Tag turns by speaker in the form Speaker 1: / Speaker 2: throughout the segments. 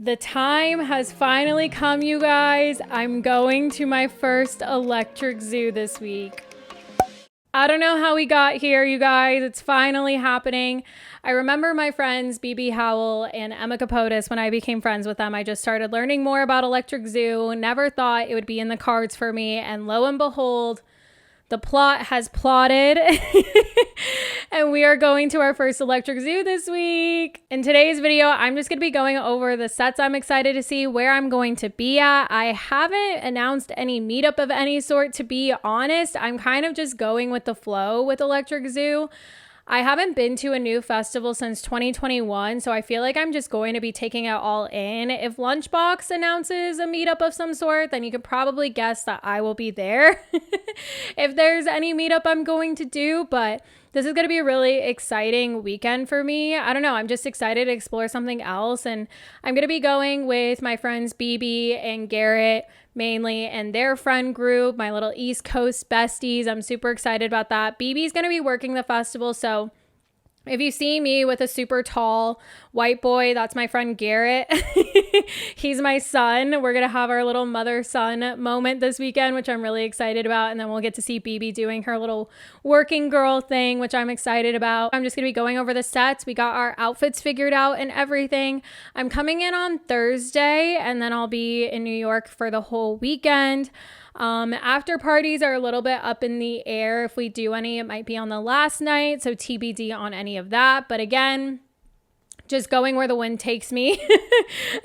Speaker 1: The time has finally come, you guys. I'm going to my first electric zoo this week. I don't know how we got here, you guys. It's finally happening. I remember my friends BB Howell and Emma Capotis when I became friends with them. I just started learning more about electric zoo. Never thought it would be in the cards for me. And lo and behold, the plot has plotted and we are going to our first electric zoo this week. In today's video, I'm just going to be going over the sets I'm excited to see, where I'm going to be at. I haven't announced any meetup of any sort, to be honest. I'm kind of just going with the flow with electric zoo. I haven't been to a new festival since 2021, so I feel like I'm just going to be taking it all in. If Lunchbox announces a meetup of some sort, then you could probably guess that I will be there if there's any meetup I'm going to do, but this is going to be a really exciting weekend for me. I don't know. I'm just excited to explore something else, and I'm going to be going with my friends BB and Garrett mainly, and their friend group, my little East Coast besties. I'm super excited about that. BB's going to be working the festival, so if you see me with a super tall white boy, that's my friend Garrett. He's my son. We're going to have our little mother-son moment this weekend, which I'm really excited about. And then we'll get to see BB doing her little working girl thing, which I'm excited about. I'm just going to be going over the sets. We got our outfits figured out and everything. I'm coming in on Thursday, and then I'll be in New York for the whole weekend. After parties are a little bit up in the air. If we do any, it might be on the last night, so TBD on any of that. But again, just going where the wind takes me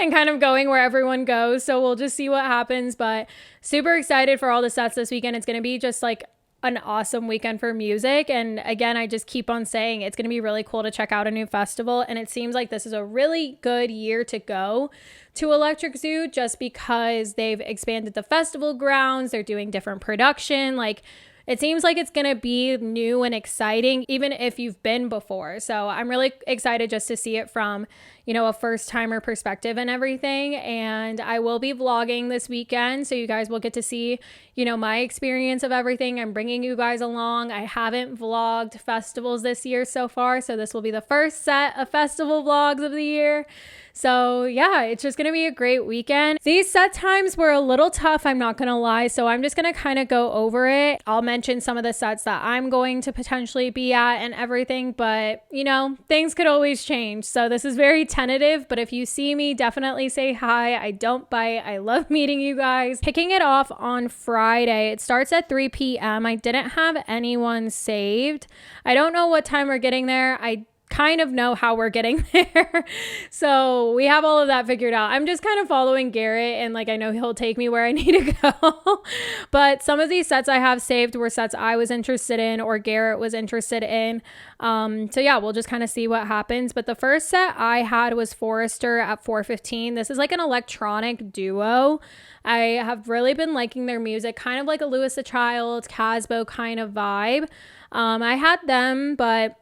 Speaker 1: and kind of going where everyone goes. So we'll just see what happens, but super excited for all the sets this weekend. It's going to be just like an awesome weekend for music. And again, I just keep on saying it's going to be really cool to check out a new festival. And it seems like this is a really good year to go to Electric Zoo just because they've expanded the festival grounds. They're doing different production. Like, it seems like it's going to be new and exciting, even if you've been before. So I'm really excited just to see it from, you know, a first timer perspective and everything. And I will be vlogging this weekend, so you guys will get to see, you know, my experience of everything. I'm bringing you guys along. I haven't vlogged festivals this year so far, so this will be the first set of festival vlogs of the year. So yeah, it's just going to be a great weekend. These set times were a little tough, I'm not going to lie. So I'm just going to kind of go over it. I'll mention some of the sets that I'm going to potentially be at and everything, but you know, things could always change. So this is very tentative, but if you see me, definitely say hi. I don't bite. I love meeting you guys. Kicking it off on Friday, it starts at 3 p.m. I didn't have anyone saved. I don't know what time we're getting there. I kind of know how we're getting there. So we have all of that figured out. I'm just kind of following Garrett, and like, I know he'll take me where I need to go. But some of these sets I have saved were sets I was interested in or Garrett was interested in. So yeah, we'll just kind of see what happens. But the first set I had was Forrester at 4:15. This is like an electronic duo. I have really been liking their music, kind of like a Louis the Child, Casbo kind of vibe. I had them, but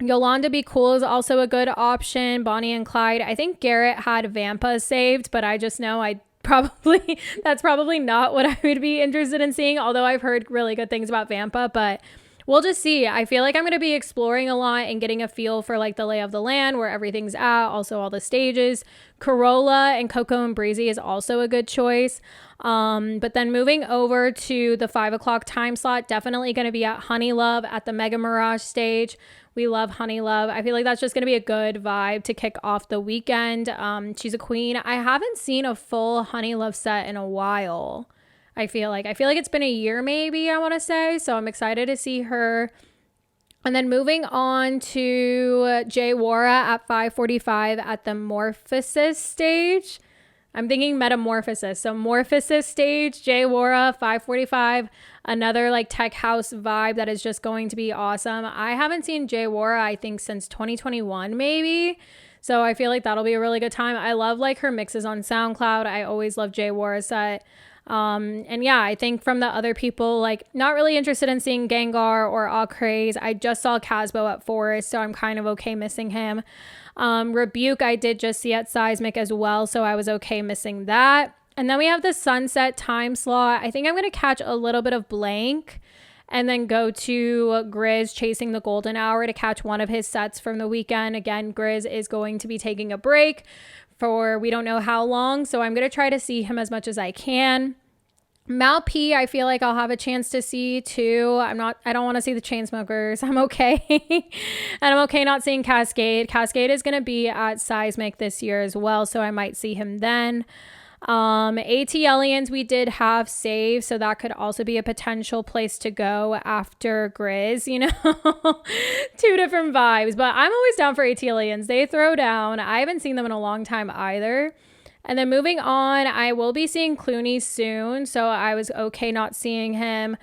Speaker 1: Yolanda Be Cool is also a good option. Bonnie and Clyde. I think Garrett had Vampa saved, but I just know that's probably not what I would be interested in seeing, although I've heard really good things about Vampa, but we'll just see. I feel like I'm going to be exploring a lot and getting a feel for like the lay of the land, where everything's at, also all the stages. Corolla and Coco and Breezy is also a good choice. But then moving over to the 5 o'clock time slot, definitely going to be at Honey Love at the Mega Mirage stage. We love Honey Love. I feel like that's just going to be a good vibe to kick off the weekend. She's a queen. I haven't seen a full Honey Love set in a while. I feel like it's been a year maybe, I want to say. So I'm excited to see her. And then moving on to Jay Wara at 5:45 at the Morphosis stage. I'm thinking Metamorphosis. So Morphosis stage, Jay Wara, 5:45. Another like tech house vibe that is just going to be awesome. I haven't seen Jay Wara, I think, since 2021 maybe. So I feel like that'll be a really good time. I love like her mixes on SoundCloud. I always love Jay Wara's set. And yeah, I think from the other people, like, not really interested in seeing Gengar or All Craze. I just saw Casbo at Forest, so I'm kind of okay missing him. Rebuke I did just see at Seismic as well, so I was okay missing that. And then we have the sunset time slot. I think I'm going to catch a little bit of Blank and then go to Grizz Chasing the Golden Hour to catch one of his sets from the weekend. Again, Grizz is going to be taking a break for we don't know how long. So I'm going to try to see him as much as I can. Mal P, I feel like I'll have a chance to see too. I don't want to see the Chainsmokers. I'm okay. And I'm okay not seeing Cascade. Cascade is going to be at Seismic this year as well, so I might see him then. ATLians we did have saved, so that could also be a potential place to go after Grizz, you know. Two different vibes, but I'm always down for ATLians. They throw down. I haven't seen them in a long time either. And then moving on, I will be seeing Clooney soon, so I was okay not seeing him.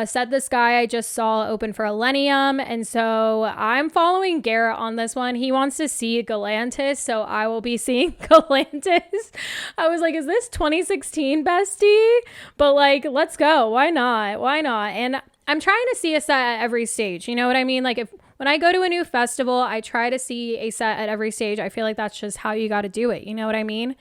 Speaker 1: Set the Sky I just saw open for Millennium, and so I'm following Garrett on this one. He wants to see Galantis, so I will be seeing Galantis. I was like, is this 2016 bestie? But like, let's go. Why not? And I'm trying to see a set at every stage. You know what I mean? Like when I go to a new festival, I try to see a set at every stage. I feel like that's just how you got to do it. You know what I mean?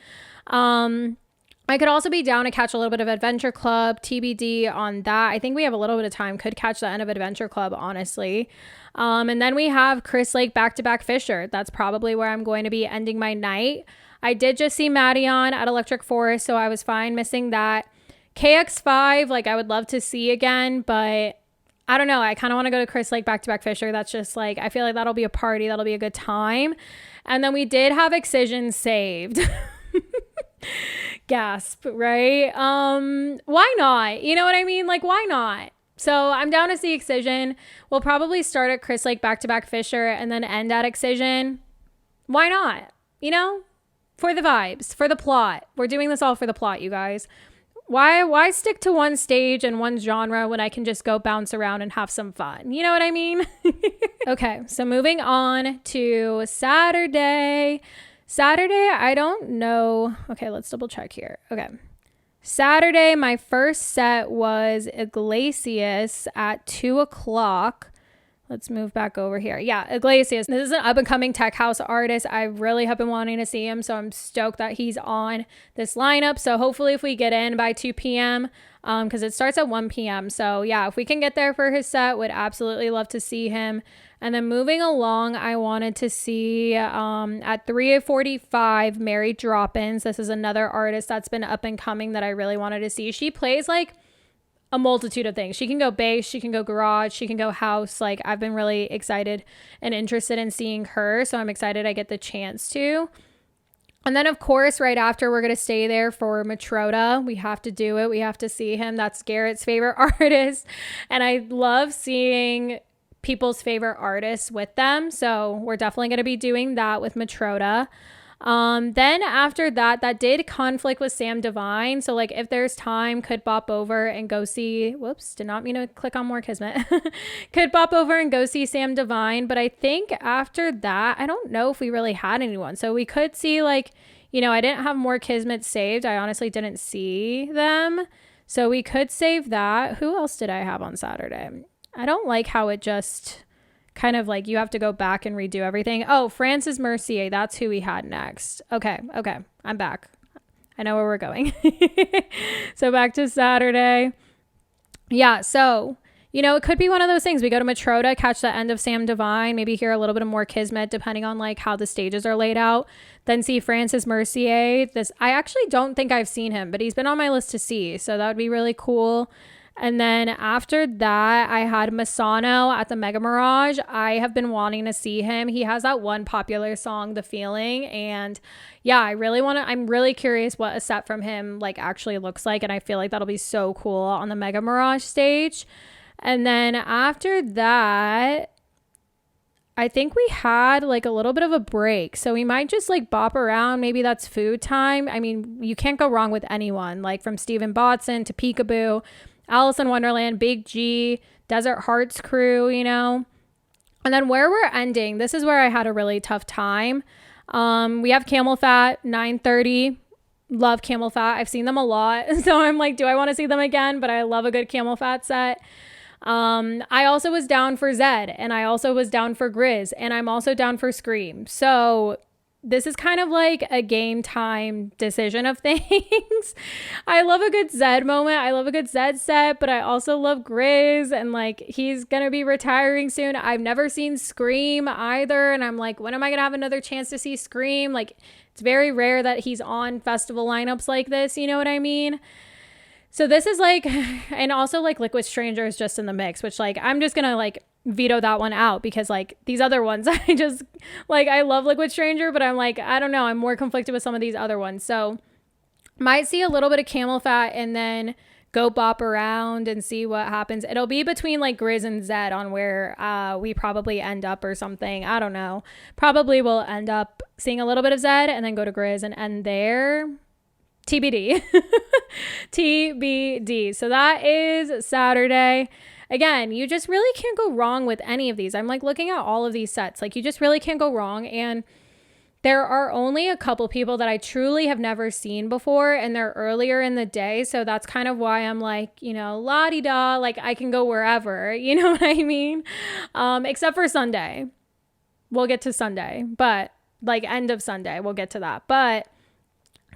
Speaker 1: I could also be down to catch a little bit of Adventure Club, TBD on that. I think we have a little bit of time. Could catch the end of Adventure Club, honestly. And then we have Chris Lake back-to-back Fisher. That's probably where I'm going to be ending my night. I did just see Maddie-on at Electric Forest, so I was fine missing that. KX5, like I would love to see again, but I don't know. I kind of want to go to Chris Lake back-to-back Fisher. That's just like, I feel like that'll be a party. That'll be a good time. And then we did have Excision saved. Gasp, right? Why not? You know what I mean? Like, why not? So I'm down to see Excision. We'll probably start at Chris Lake back-to-back Fisher and then end at Excision. Why not? You know? For the vibes, for the plot. We're doing this all for the plot, you guys. Why stick to one stage and one genre when I can just go bounce around and have some fun? You know what I mean? Okay, so moving on to Saturday. I don't know. Okay, let's double check here. Okay. Saturday, my first set was Iglesias at 2:00. Let's move back over here. Yeah, Iglesias. This is an up-and-coming tech house artist. I really have been wanting to see him, so I'm stoked that he's on this lineup. So hopefully if we get in by 2 p.m., because it starts at 1 p.m. So yeah, if we can get there for his set, would absolutely love to see him. And then moving along, I wanted to see at 3:45, Mary Droppins. This is another artist that's been up and coming that I really wanted to see. She plays like a multitude of things. She can go bass, she can go garage, she can go house. Like I've been really excited and interested in seeing her. So I'm excited I get the chance to. And then of course, right after we're going to stay there for Matroda. We have to do it. We have to see him. That's Garrett's favorite artist. And I love seeing people's favorite artists with them. So we're definitely going to be doing that with Matroda. Then after that did conflict with Sam Divine. So like if there's time, could bop over and go see, whoops, did not mean to click on more Kismet. Could bop over and go see Sam Divine. But I think after that, I don't know if we really had anyone. So we could see like, you know, I didn't have more Kismet saved. I honestly didn't see them. So we could save that. Who else did I have on Saturday? I don't like how it just kind of like you have to go back and redo everything. Oh, Francis Mercier. That's who we had next. Okay. I'm back. I know where we're going. So back to Saturday. Yeah. So, you know, it could be one of those things. We go to Matroda, catch the end of Sam Divine, maybe hear a little bit of more Kismet, depending on like how the stages are laid out. Then see Francis Mercier. I actually don't think I've seen him, but he's been on my list to see. So that would be really cool. And then after that, I had Masano at the Mega Mirage. I have been wanting to see him. He has that one popular song, The Feeling. And yeah, I'm really curious what a set from him like actually looks like. And I feel like that'll be so cool on the Mega Mirage stage. And then after that, I think we had like a little bit of a break. So we might just like bop around. Maybe that's food time. I mean, you can't go wrong with anyone, like from Stephen Botson to Peekaboo, Alice in Wonderland, Big G, Desert Hearts crew, you know. And then where we're ending, this is where I had a really tough time. We have Camel Fat, 9:30. Love Camel Fat. I've seen them a lot. So I'm like, do I want to see them again? But I love a good Camel Fat set. I also was down for Zed, and I also was down for Grizz, and I'm also down for Scream. So this is kind of like a game time decision of things. I love a good Zed moment. I love a good Zed set, but I also love Grizz, and like he's gonna be retiring soon. I've never seen Scream either, and I'm like, when am I gonna have another chance to see Scream? Like, it's very rare that he's on festival lineups like this, you know what I mean? So this is like, and also like Liquid Stranger is just in the mix, which like I'm just gonna like veto that one out, because like these other ones, I just like, I love Liquid Stranger, but I'm like, I don't know, I'm more conflicted with some of these other ones. So might see a little bit of Camel Fat and then go bop around and see what happens. It'll be between like Grizz and Zed on where we probably end up or something. I don't know. Probably we'll end up seeing a little bit of Zed and then go to Grizz and end there. TBD. TBD. So that is Saturday. Again, you just really can't go wrong with any of these. I'm like looking at all of these sets. Like, you just really can't go wrong. And there are only a couple people that I truly have never seen before, and they're earlier in the day. So that's kind of why I'm like, you know, la-di-da, like I can go wherever, you know what I mean? Except for Sunday. We'll get to Sunday, but like end of Sunday, we'll get to that. But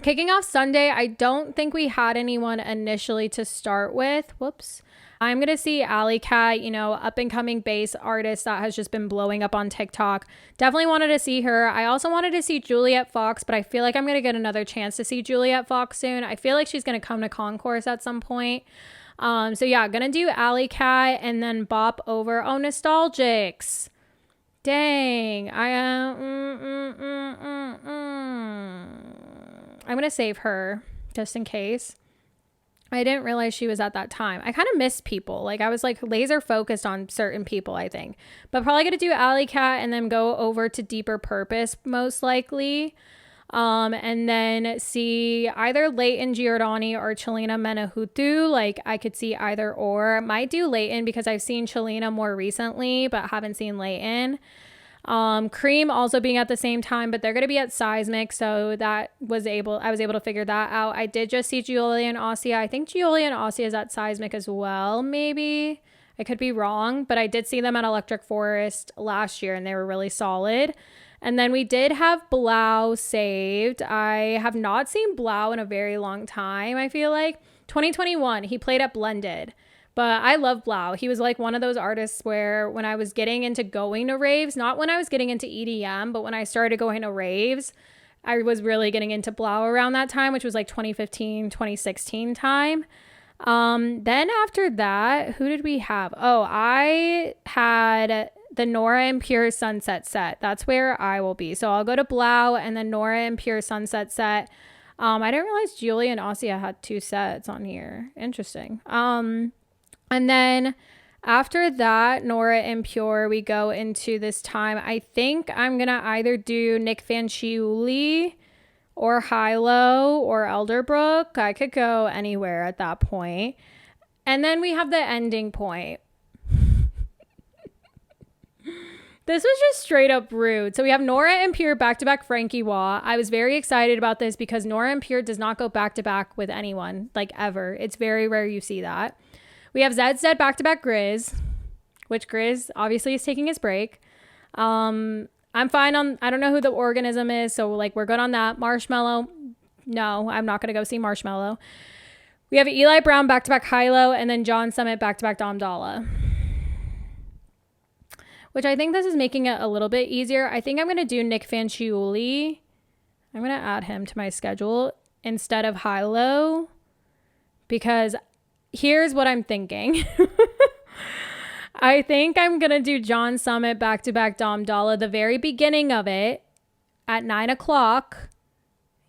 Speaker 1: kicking off Sunday, I don't think we had anyone initially to start with. Whoops. I'm going to see Alley Cat, you know, up and coming bass artist that has just been blowing up on TikTok. Definitely wanted to see her. I also wanted to see Juliet Fox, but I feel like I'm going to get another chance to see Juliet Fox soon. I feel like she's going to come to Concourse at some point. So yeah, going to do Alley Cat and then bop over. Oh, Nostalgics. Dang. I'm going to save her just in case. I didn't realize she was at that time. I kind of missed people. Like, I was like laser focused on certain people, I think. But probably going to do Alley Cat and then go over to Deeper Purpose most likely. And then see either Leighton Giordani or Chelina Menahutu. Like, I could see either or. Might do Leighton because I've seen Chelina more recently, but haven't seen Leighton. Cream also being at the same time, but they're going to be at Seismic, so I was able to figure that out. I did just see Giulia and Ossia. I think Giulia and Ossia is at Seismic as well, maybe. I could be wrong, but I did see them at Electric Forest last year and they were really solid. And then we did have Blau saved. I have not seen Blau in a very long time, I feel like. 2021, he played at Blended. But I love Blau. He was like one of those artists where when I was getting into going to raves, not when I was getting into EDM, but when I started going to raves, I was really getting into Blau around that time, which was like 2015, 2016 time. Then after that, who did we have? Oh, I had the Nora and Pure Sunset set. That's where I will be. So I'll go to Blau and then Nora and Pure Sunset set. I didn't realize Julia and Ossia had 2 sets on here. Interesting. And then after that, Nora and Pure, we go into this time. I think I'm going to either do Nick Fanciulli or Hilo or Elderbrook. I could go anywhere at that point. And then we have the ending point. This was just straight up rude. So we have Nora and Pure back-to-back Frankie Wah. I was very excited about this because Nora and Pure does not go back-to-back with anyone, like ever. It's very rare you see that. We have Zed back-to-back Grizz, which Grizz obviously is taking his break. I'm fine on, I don't know who the organism is, so like we're good on that. Marshmello, no, I'm not going to go see Marshmello. We have Eli Brown back-to-back Hilo, and then John Summit back-to-back Dom Dalla. Which I think this is making it a little bit easier. I think I'm going to do Nick Fanciulli. I'm going to add him to my schedule instead of Hilo, because here's what I'm thinking. I think I'm going to do John Summit back-to-back Dom Dalla, the very beginning of it at 9 o'clock.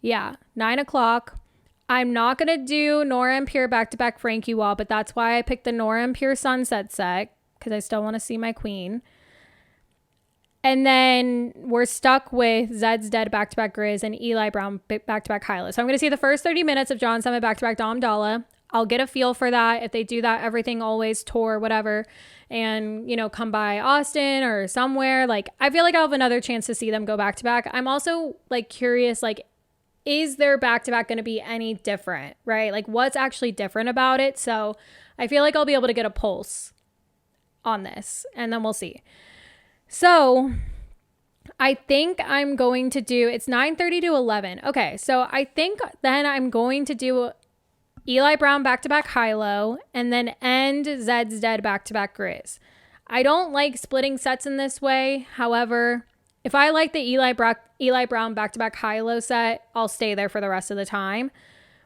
Speaker 1: Yeah, 9 o'clock. I'm not going to do Nora and Pure back-to-back Frankie Wah, but that's why I picked the Nora and Pure Sunset set, because I still want to see my queen. And then we're stuck with Zed's Dead back-to-back Grizz and Eli Brown back-to-back Hilo. So I'm going to see the first 30 minutes of John Summit back-to-back Dom Dalla. I'll get a feel for that if they do that Everything Always tour, whatever, and, you know, come by Austin or somewhere. Like, I feel like I'll have another chance to see them go back to back. I'm also like curious, like, is their back to back going to be any different, right? Like, what's actually different about it? So I feel like I'll be able to get a pulse on this, and then we'll see. So I think I'm going to do, it's 9:30 to 11. Okay, so I think then I'm going to do Eli Brown back-to-back high-low and then end Zed's Dead back-to-back Grizz. I don't like splitting sets in this way. However, if I like the Eli Brown back-to-back high-low set, I'll stay there for the rest of the time.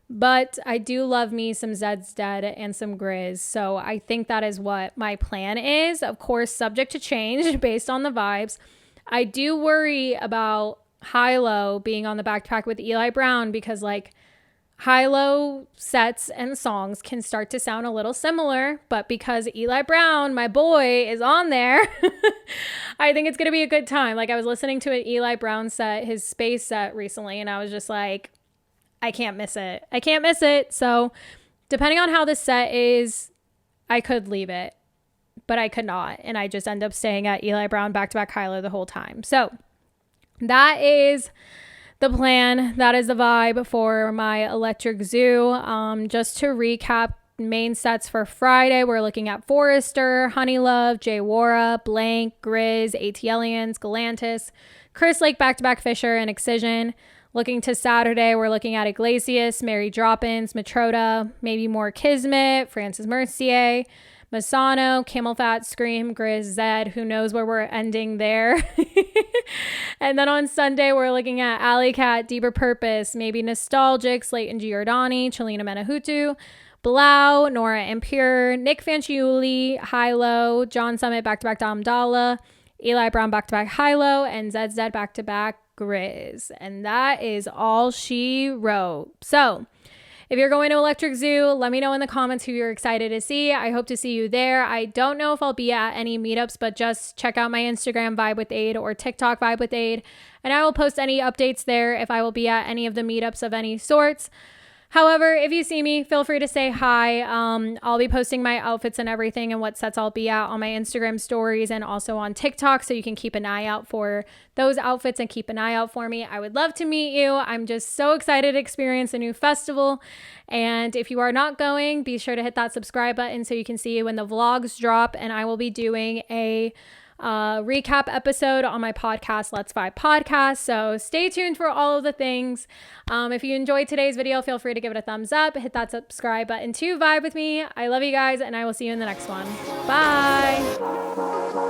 Speaker 1: But I do love me some Zed's Dead and some Grizz. So I think that is what my plan is. Of course, subject to change based on the vibes. I do worry about high-low being on the back-to-back with Eli Brown because like high-low sets and songs can start to sound a little similar, but because Eli Brown, my boy, is on there, I think it's going to be a good time. Like I was listening to an Eli Brown set, his Space set recently, and I was just like, I can't miss it. I can't miss it. So depending on how this set is, I could leave it, but I could not. And I just end up staying at Eli Brown back-to-back high-low the whole time. So that is the plan. That is the vibe for my Electric Zoo. Just to recap main sets for Friday, we're looking at Forrester, Honeylove, Jay Wara, Blank, Grizz, ATLians, Galantis, Chris Lake back-to-back Fisher, and Excision. Looking to Saturday, we're looking at Iglesias, Mary Droppins, Matroda, maybe more Kismet, Francis Mercier, Masano, Camel Fat, Scream, Grizz, Zed. Who knows where we're ending there. And then on Sunday, we're looking at Alley Cat, Deeper Purpose, maybe Nostalgic, Slayton Giordani, Chelina Menahutu, Blau, Nora Impure, Nick Fanciulli, High-Low, John Summit back-to-back Dom Dalla, Eli Brown back-to-back High-Low, and Zed Zed back-to-back Grizz. And that is all she wrote. So if you're going to Electric Zoo, let me know in the comments who you're excited to see. I hope to see you there. I don't know if I'll be at any meetups, but just check out my Instagram Vibe with Aid or TikTok Vibe with Aid, and I will post any updates there if I will be at any of the meetups of any sorts. However, if you see me, feel free to say hi. I'll be posting my outfits and everything and what sets I'll be at on my Instagram stories and also on TikTok, so you can keep an eye out for those outfits and keep an eye out for me. I would love to meet you. I'm just so excited to experience a new festival. And if you are not going, be sure to hit that subscribe button so you can see when the vlogs drop. And I will be doing a recap episode on my podcast, Let's Vibe Podcast. So stay tuned for all of the things. If you enjoyed today's video, feel free to give it a thumbs up, hit that subscribe button to vibe with me. I love you guys, and I will see you in the next one. Bye.